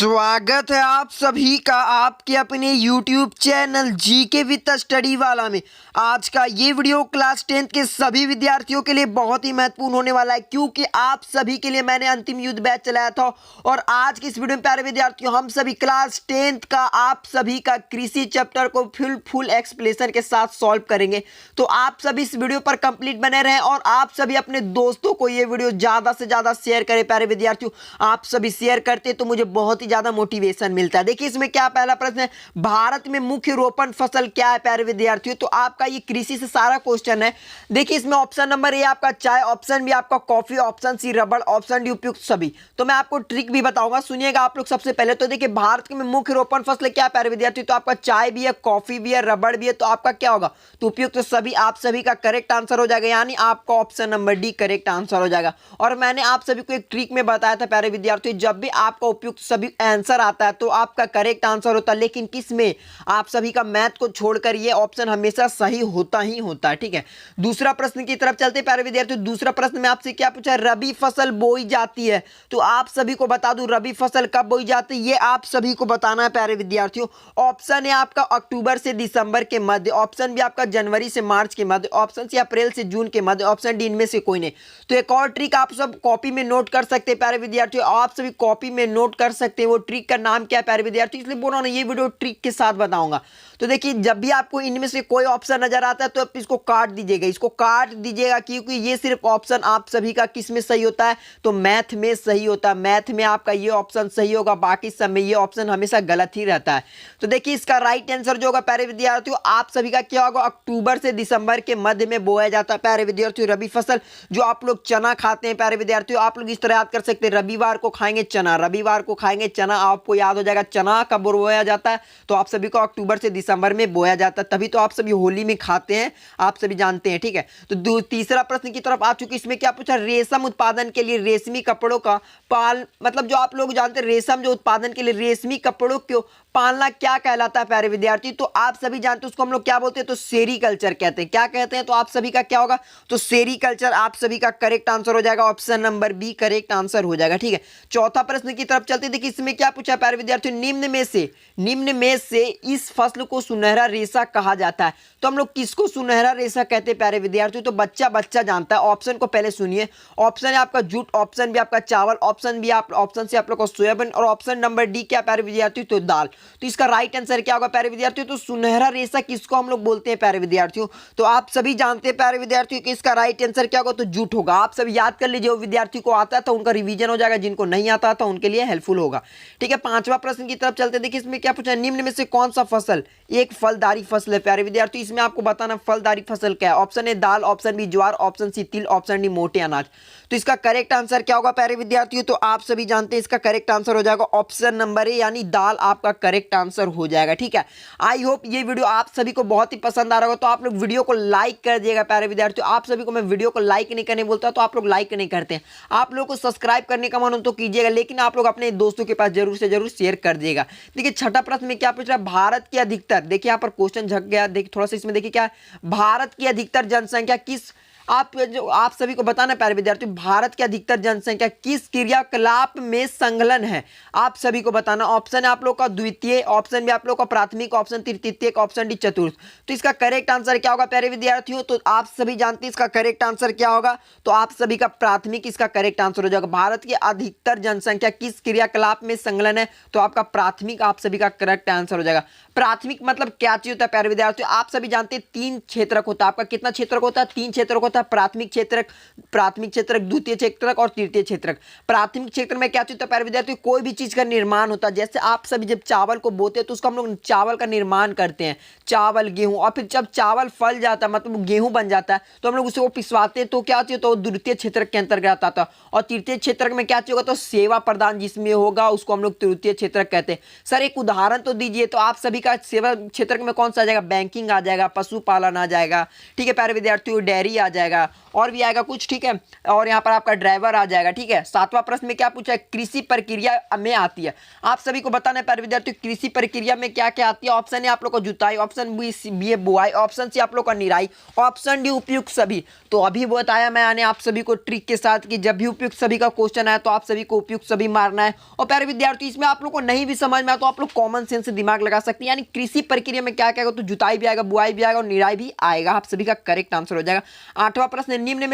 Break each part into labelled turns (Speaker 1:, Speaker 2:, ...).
Speaker 1: स्वागत है आप सभी का आपके अपने YouTube channel GK with study वाला में। आज का ये वीडियो क्लास 10th के सभी विद्यार्थियों के लिए बहुत ही महत्वपूर्ण होने वाला है, क्योंकि आप सभी के लिए मैंने अंतिम युद्ध बैच चलाया था। और आज की इस वीडियो में प्यारे विद्यार्थियों हम सभी क्लास 10th का आप सभी का कृषि चैप्टर को फुल एक्सप्लेनेशन के साथ सॉल्व करेंगे। तो आप सभी इस वीडियो पर कंप्लीट बने रहें और आप सभी अपने दोस्तों को ये वीडियो ज़्यादा से ज़्यादा शेयर करें। प्यारे विद्यार्थियों आप सभी शेयर करते तो मुझे बहुत ही ज्यादा मोटिवेशन मिलता है। देखिए इसमें क्या पहला प्रश्न है, भारत में मुख्य रोपण फसल क्या है प्यारे विद्यार्थियों। तो आपका ये कृषि से सारा क्वेश्चन है। देखिए इसमें ऑप्शन नंबर ए आपका चाय, ऑप्शन बी आपका कॉफी, ऑप्शन सी रबड़, ऑप्शन डी उपयुक्त सभी। तो मैं आपको ट्रिक भी बताऊंगा, सुनिएगा आप लोग। सबसे पहले तो देखिए भारत में मुख्य रोपण फसल क्या है प्यारे विद्यार्थियों। तो आपका चाय भी है, कॉफी भी है, रबड़ भी है। तो आपका क्या होगा, तो उपयुक्त सभी आप सभी का करेक्ट आंसर हो जाएगा, यानी आपका option number D correct answer हो जाएगा। और मैंने आप सभी को एक ट्रिक में बताया था प्यारे विद्यार्थियों, जब भी आपका उपयुक्त सभी आंसर आता है तो आपका करेक्ट आंसर होता है, लेकिन किसमें, आप सभी का मैथ को छोड़कर ये ऑप्शन हमेशा सही होता ही होता है। ठीक है, दूसरा प्रश्न की तरफ चलते प्यारे विद्यार्थियों। दूसरा प्रश्न में आपसे क्या पूछा, रबी फसल बोई जाती है। तो आप सभी को बता दूं रबी फसल कब बोई जाती है, ये आप सभी को बताना है प्यारे विद्यार्थियों। ऑप्शन है आपका अक्टूबर से दिसंबर के मध्य, ऑप्शन बी आपका जनवरी से मार्च के मध्य, ऑप्शन सी अप्रैल से जून के मध्य, ऑप्शन डी इनमें से कोई नहीं। तो एक और ट्रिक आप सब कॉपी में नोट कर सकते हैं प्यारे विद्यार्थियों, आप सभी कॉपी में नोट कर सकते हैं। वो ट्रिक का नाम क्या है प्यारे विद्यार्थियों, इसलिए बोल रहा हूं ये वीडियो ट्रिक के साथ बताऊंगा। तो देखिए जब भी आपको इनमें से कोई ऑप्शन नजर आता है तो आप इसको काट दीजिएगा, इसको काट दीजिएगा, क्योंकि ये सिर्फ ऑप्शन आप सभी का किस में सही होता है, तो मैथ में सही होता है। मैथ में आपका ये ऑप्शन सही होगा, बाकी सब में ये ऑप्शन हमेशा गलत ही रहता है। तो देखिए इसका राइट आंसर जो होगा प्यारे विद्यार्थियों आप सभी का क्या होगा, अक्टूबर से दिसंबर के मध्य में बोया जाता है प्यारे विद्यार्थियों रबी फसल। जो आप लोग चना खाते हैं प्यारे विद्यार्थियों, आप लोग इस तरह याद कर सकते हैं, रविवार को खाएंगे चना, रविवार को खाएंगे चना, आपको याद हो जाएगा चना कब बोया जाता है, तो आप सभी को अक्टूबर से दिसंबर में बोया जाता है, तभी तो आप सभी होली में खाते हैं, आप सभी जानते हैं। ठीक है, तो तीसरा प्रश्न की तरफ आ चुके। इसमें क्या पूछा, रेशम उत्पादन के लिए रेशमी कपड़ों का मतलब जो आप लोग जानते हैं रेशम जो उत्पादन के लिए रेशमी कपड़ों को पालना क्या कहलाता है प्यारे विद्यार्थी। तो आप सभी जानते हैं उसको हम लोग क्या बोलते हैं, तो सेरीकल्चर कहते हैं। क्या कहते हैं, तो आप सभी का क्या होगा, तो सेरीकल्चर आप सभी का करेक्ट आंसर हो जाएगा, option number B correct answer हो जाएगा। ठीक है, चौथा प्रश्न की तरफ चलते। देखिए इसमें क्या पूछा प्यारे विद्यार्थियों, निम्न में से इस फसल को सुनहरा रेशा कहा जाता है। तो हम लोग किसको सुनहरा रेशा कहते हैं प्यारे विद्यार्थियों, तो बच्चा जानता है। ऑप्शन को पहले सुनिए, ऑप्शन है आपका जूट, ऑप्शन बी आपका चावल, ऑप्शन सी आप लोग को सोयाबीन, और ऑप्शन नंबर डी क्या प्यारे विद्यार्थियों, तो दाल। तो इसका राइट आंसर क्या होगा प्यारे विद्यार्थियों, तो सुनहरा रेशा किसको हम लोग बोलते हैं प्यारे विद्यार्थियों, तो आप सभी जानते हैं प्यारे विद्यार्थियों कि इसका राइट आंसर क्या होगा, तो जूट होगा। आप सभी याद कर लीजिए, विद्यार्थी को आता था उनका रिवीजन हो जाएगा, जिनको नहीं आता था उनके लिए हेल्पफुल होगा। ठीक है, पांचवा प्रश्न की तरफ चलते। देखिए इसमें क्या पूछा, निम्न में से कौन सा फसल एक फलदारी फसल है प्यारे विद्यार्थियों। इसमें आपको बताना फलदारी फसल क्या है। ऑप्शन ए दाल, ऑप्शन बी ज्वार, ऑप्शन सी तिल, ऑप्शन डी मोटे अनाज। तो इसका करेक्ट आंसर क्या होगा प्यारे विद्यार्थियों, तो आप सभी जानते हैं इसका करेक्ट आंसर हो जाएगा ऑप्शन नंबर ए, यानी दाल आपका करेक्ट आंसर हो जाएगा। ठीक है, आई होप ये वीडियो आप सभी को बहुत ही पसंद आ रहा होगा। तो आप लोग वीडियो को लाइक कर दिएगा प्यारे विद्यार्थियों। आप सभी को मैं वीडियो को लाइक नहीं करने बोलता, तो आप लोग लाइक नहीं करते हैं। आप लोग को सब्सक्राइब करने का मन हो तो कीजिएगा, लेकिन आप लोग अपने दोस्तों के पास जरूर से जरूर शेयर कर दिएगा। देखिए छठा प्रश्न में क्या पूछ रहा है, भारत की अधिकतर, देखिए यहाँ पर क्वेश्चन झक गया, देखिए थोड़ा सा इसमें देखिए क्या है, भारत की अधिकतर जनसंख्या किस, आप सभी को बताना प्यारे विद्यार्थियों, भारत की अधिकतर जनसंख्या किस क्रियाकलाप में संलग्न है, आप सभी को बताना। ऑप्शन है आप लोग का द्वितीय, ऑप्शन भी आप लोग का प्राथमिक, ऑप्शन तृतीय, ऑप्शन डी चतुर्थ। तो इसका करेक्ट आंसर क्या होगा प्यारे विद्यार्थियों, तो आप सभी जानते हैं इसका करेक्ट आंसर क्या होगा, तो आप सभी का प्राथमिक इसका करेक्ट आंसर हो जाएगा। भारत की अधिकतर जनसंख्या किस क्रियाकलाप में संलग्न है, तो आपका प्राथमिक आप सभी का करेक्ट आंसर हो जाएगा। प्राथमिक मतलब क्या चीज होता है प्यारे विद्यार्थियों, आप सभी जानते हैं तीन क्षेत्रक होता है। आपका कितना क्षेत्रक होता है, तीन क्षेत्रक होता है, प्राथमिक क्षेत्रक, द्वितीय क्षेत्रक और तृतीय क्षेत्रक। प्राथमिक क्षेत्र में क्या चीज होता है प्यारे विद्यार्थियों, कोई भी चीज का निर्माण होता है। जैसे आप सभी जब चावल को बोते हैं तो उसको हम लोग चावल का निर्माण करते हैं, चावल गेहूं, और फिर जब चावल फल जाता है मतलब गेहूं बन जाता है तो हम लोग उसे पिसवाते हैं, तो क्या चाहिए, तो द्वितीय क्षेत्रक के अंतर्गत आता है। और तृतीय क्षेत्रक में क्या चाहिए होगा, तो सेवा प्रदान जिसमें होगा उसको हम लोग तृतीय क्षेत्रक कहते हैं। सर एक उदाहरण तो दीजिए, तो आप सभी का सेवा क्षेत्र में कौन सा आ जाएगा, बैंकिंग आ जाएगा, पशुपालन आ जाएगा, ठीक है प्यारे विद्यार्थियों, डेयरी आ जाएगा, जाएगा और भी आएगा कुछ, ठीक है। और यहाँ पर आपका ड्राइवर आ जाएगा, ठीक है। 7वां प्रश्न में क्या पूछा है, कृषि प्रक्रिया में आती है। आप सभी को बताना है प्यारे विद्यार्थियों, कृषि प्रक्रिया में क्या क्या आती है। ऑप्शन ए आप लोग को जुताई, ऑप्शन बी है बुआई, ऑप्शन सी आप लोग का निराई, ऑप्शन डी उपयुक्त सभी। तो अभी बताया मैंने आप सभी को ट्रिक के साथ कि जब भी उपयुक्त सभी का क्वेश्चन आए तो आप सभी को उपयुक्त सभी मारना है। और प्यारे विद्यार्थी इसमें आप लोग को नहीं भी समझ में आया तो आप लोग कॉमन सेंस से दिमाग लगा सकते हैं, यानी कृषि प्रक्रिया में क्या क्या आएगा, तो जुताई भी आएगा, बुआई भी आएगा और निराई भी आएगा। आप सभी का करेक्ट आंसर हो जाएगा। 8वां प्रश्न, निम्न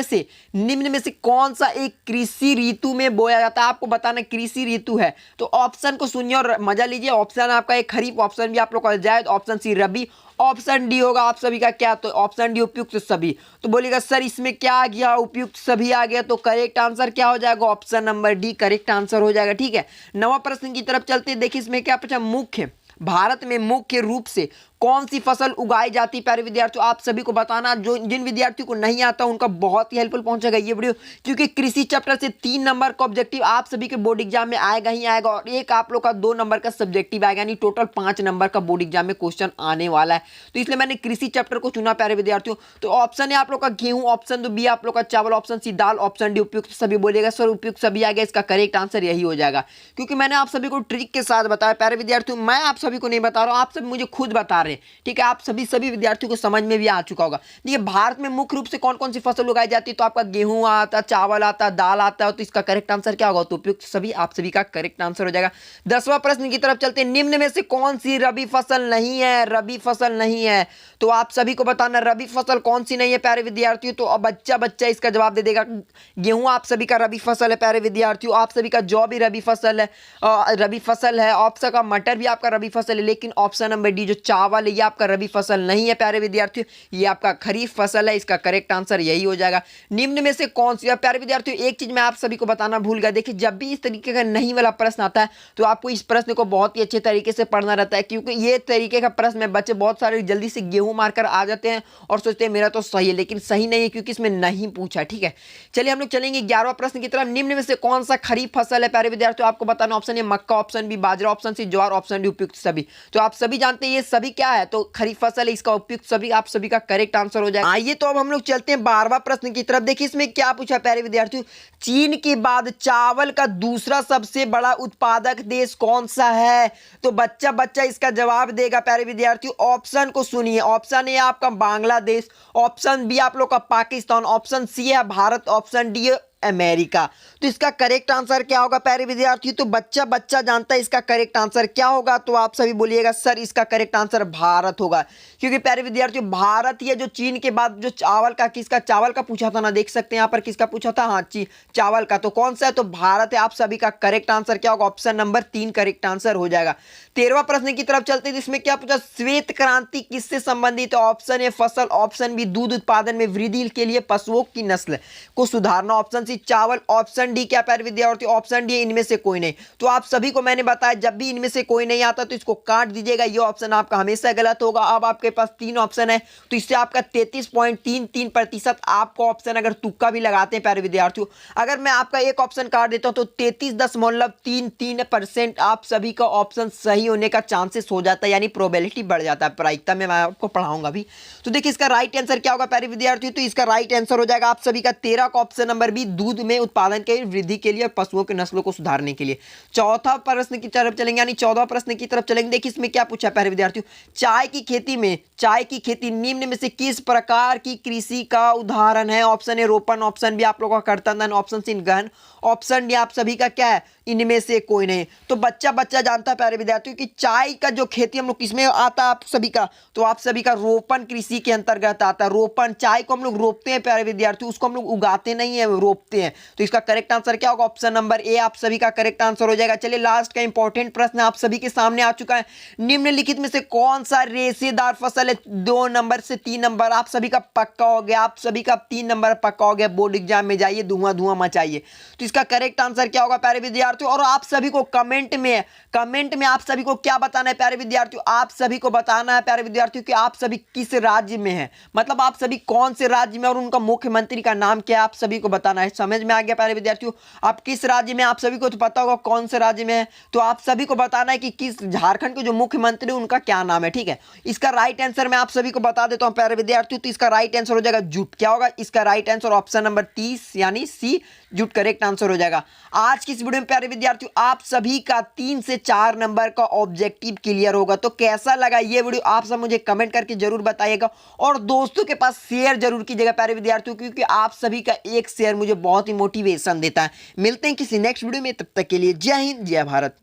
Speaker 1: में से कौन सा एक कृषि ऋतु में बोया जाता है। आपको बताना कृषि ऋतु है तो ऑप्शन को सुनिए और मजा लीजिए। ऑप्शन आपका एक खरीफ, ऑप्शन भी आप लोग का जायद, ऑप्शन सी रबी, ऑप्शन डी होगा आप सभी का क्या, तो ऑप्शन डी उपयुक्त सभी। तो बोलिएगा सर इसमें क्या आ गया, उपयुक्त सभी आ गया, तो करेक्ट आंसर क्या हो जाएगा, option number D correct answer हो जाएगा, ठीक है। 9वां प्रश्न की तरफ चलते हैं। देखिए इसमें क्या पूछा, भारत में मुख्य रूप से कौन सी फसल उगाई जाती है। प्यारे विद्यार्थियों आप सभी को बताना, जो जिन विद्यार्थियों को नहीं आता उनका बहुत ही हेल्पफुल पहुंचेगा ये वीडियो, क्योंकि कृषि चैप्टर से 3 नंबर का ऑब्जेक्टिव आप सभी के बोर्ड एग्जाम में आएगा ही आएगा और एक आप लोग का 2 नंबर का सब्जेक्टिव आएगा, यानी टोटल 5 नंबर का बोर्ड एग्जाम में क्वेश्चन आने वाला है। तो इसलिए मैंने कृषि चैप्टर को चुना प्यारे विद्यार्थियों। तो ऑप्शन है आप लोग का गेहूं, ऑप्शन बी आप लोग का चावल, ऑप्शन सी दाल, ऑप्शन डी उपयुक्त सभी। बोलिएगा सर उपयुक्त सभी आ गया, इसका करेक्ट आंसर यही हो जाएगा, क्योंकि मैंने आप सभी को ट्रिक के साथ बताया प्यारे विद्यार्थियों। मैं आप सभी को नहीं बता रहा हूं, आप सभी मुझे खुद बता रहे हैं, ठीक है। आप सभी विद्यार्थियों को समझ में भी आ चुका होगा। देखिए भारत में मुख्य रूप से कौन कौन सी फसल उगाई जाती है, तो आपका गेहूं आता, चावल आता, दाल आता है, तो इसका करेक्ट आंसर क्या होगा, तो उपयुक्त सभी आप सभी का करेक्ट आंसर हो जाएगा। 10वां प्रश्न की तरफ चलते हैं। निम्न में से कौन सी रबी फसल नहीं है, रबी फसल नहीं है, तो आप सभी को बताना रबी फसल कौन सी नहीं है प्यारे विद्यार्थियों। तो अब बच्चा इसका जवाब दे देगा। गेहूं आप सभी का रबी फसल है प्यारे विद्यार्थियों, आप सभी का जौ भी रबी फसल है, ऑप्शन का मटर भी आपका रबी फसल है, लेकिन ऑप्शन नंबर डी जो चावल है ये आपका रबी फसल नहीं है प्यारे विद्यार्थियों, ये आपका खरीफ फसल है, इसका करेक्ट आंसर यही हो जाएगा। निम्न में से कौन सी, प्यारे विद्यार्थियों एक चीज मैं आप सभी को बताना भूल गया, देखिए जब भी इस तरीके का नहीं वाला प्रश्न आता है तो आपको इस प्रश्न को बहुत ही अच्छे तरीके से पढ़ना रहता है, क्योंकि ये तरीके का प्रश्न में बच्चे बहुत सारे जल्दी से गेहूं मारकर आ जाते हैं और सोचते हैं मेरा तो सही है, लेकिन सही नहीं है क्योंकि इसमें नहीं पूछा, ठीक है। चलिए हम लोग चलेंगे 11वां प्रश्न की तरफ। निम्न में से कौन सा खरीफ फसल है प्यारे विद्यार्थियों, आपको बताना ऑप्शन ए मक्का, ऑप्शन बी बाजरा, ऑप्शन सी ज्वार, ऑप्शन डी उपयुक्त सभी। तो आप सभी जानते हैं ये सभी क्या है, तो खरीफ फसल है, इसका उपयुक्त सभी आप सभी का करेक्ट आंसर हो जाएगा। आइए तो अब हम लोग चलते हैं 12वां प्रश्न की तरफ। देखिए इसमें क्या पूछा प्यारे विद्यार्थियों, चीन के बाद चावल का दूसरा सबसे बड़ा उत्पादक देश कौन सा है, तो बच्चा इसका जवाब देगा प्यारे विद्यार्थियों। ऑप्शन को सुनिए, ऑप्शन ए आपका बांग्लादेश, ऑप्शन बी आप लोग का पाकिस्तान, ऑप्शन सी है भारत, ऑप्शन डी है अमेरिका। तो इसका करेक्ट आंसर क्या होगा प्यारे विद्यार्थी, तो बच्चा जानता है इसका करेक्ट आंसर क्या होगा, तो आप सभी बोलिएगा सर इसका करेक्ट आंसर भारत होगा, क्योंकि प्यारे विद्यार्थी भारत ही है जो चीन के बाद जो चावल का, किसका चावल का पूछा था ना, देख सकते हैं यहाँ पर किसका पूछा था, हाँ चावल का, तो कौन सा है, तो भारत है। आप सभी का करेक्ट आंसर क्या होगा, ऑप्शन नंबर 3 करेक्ट आंसर हो जाएगा। 13वां प्रश्न की तरफ चलते हैं, जिसमें क्या पूछा, श्वेत क्रांति किससे संबंधित है। ऑप्शन ए फसल, ऑप्शन बी दूध उत्पादन में वृद्धि के लिए पशुओं की नस्ल को सुधारना, ऑप्शन सी चावल, ऑप्शन डी क्या प्यारे विद्यार्थी, ऑप्शन डी इनमें से कोई नहीं। तो आप सभी को मैंने बताया जब भी इनमें से कोई नहीं आता तो इसको काट दीजिएगा, ये ऑप्शन आपका हमेशा गलत होगा। अब आपके पास 3 ऑप्शन है, तो इससे आपका 33.33% आपको ऑप्शन अगर तुक्का भी लगाते हैं प्यारे विद्यार्थियों, अगर मैं आपका एक ऑप्शन काट देता हूं तो 33.33% आप सभी का ऑप्शन सही होने का चांसेस हो जाता है, यानी प्रोबेबिलिटी बढ़ जाता है। प्रायिकता में मैं आपको पढ़ाऊंगा भी। तो देखिए इसका राइट आंसर क्या होगा प्यारे विद्यार्थियों, तो इसका राइट आंसर हो जाएगा आप सभी का 13 का ऑप्शन नंबर बी, दूध में उत्पादन के वृद्धि के लिए, पशुओं की नस्लों को सुधारने के लिए। 4था प्रश्न की तरफ चलेंगे, यानी 14वां प्रश्न की तरफ चलेंगे। देखिए इसमें क्या पूछा प्यारे विद्यार्थियों, चाय की खेती निम्न में से किस प्रकार की कृषि का उदाहरण है। ऑप्शन ए रोपण, ऑप्शन बी आप लोगों का कर्तन, ऑप्शन सी गहन, ऑप्शन डी आप सभी का क्या है, इनमें से कोई नहीं। तो बच्चा जानता है प्यारे विद्यार्थियों कि चाय का जो खेती हम लोग किसमें आता है आप सभी का, तो आप सभी का रोपण कृषि के अंतर्गत आता है। रोपण, चाय को हम लोग रोपते हैं प्यारे विद्यार्थियों, उसको हम लोग उगाते नहीं है, रोपते हैं। तो इसका करेक्ट आंसर क्या होगा, ऑप्शन नंबर ए आप सभी का करेक्ट आंसर हो जाएगा। चलिए लास्ट का इंपॉर्टेंट प्रश्न आप सभी के सामने आ चुका है। निम्नलिखित में से कौन सा रेशेदार फसल है, 2 नंबर से 3 नंबर आप सभी का पक्का हो गया, आप सभी का 3 नंबर पक्का हो गया। बोर्ड एग्जाम में जाइए धुआं मचाइए। तो इसका करेक्ट आंसर क्या होगा प्यारे विद्यार्थियों। और आप सभी को कमेंट में आप सभी को क्या बताना है प्यारे विद्यार्थियों, आप सभी को बताना है प्यारे विद्यार्थियों कि आप सभी किस राज्य में हैं, मतलब आप सभी कौन से राज्य में और उनका मुख्यमंत्री का नाम क्या है, आप सभी को बताना है। समझ में आ गया प्यारे विद्यार्थियों, आप किस राज्य में, आप सभी को तो पता होगा कौन से राज्य में है, तो आप सभी को बताना है कि किस झारखंड के जो मुख्यमंत्री उनका क्या नाम है। ठीक है, इसका राइट आंसर मैं आप सभी को बता देता हूं प्यारे विद्यार्थियों। तो इसका राइट आंसर हो जाएगा जुट। क्या होगा इसका राइट आंसर, ऑप्शन नंबर 30 यानी सी जुट करेक्ट आंसर हो जाएगा। आज की इस वीडियो में प्यारे विद्यार्थियों आप सभी का 3 से 4 नंबर का ऑब्जेक्टिव क्लियर होगा। तो कैसा लगा ये वीडियो आप सब मुझे कमेंट करके जरूर बताइएगा और दोस्तों के पास शेयर जरूर कीजिएगा प्यारे विद्यार्थियों, क्योंकि आप सभी का एक शेयर मुझे बहुत ही मोटिवेशन देता है। मिलते हैं किसी नेक्स्ट वीडियो में, तब तक के लिए जय हिंद जय भारत।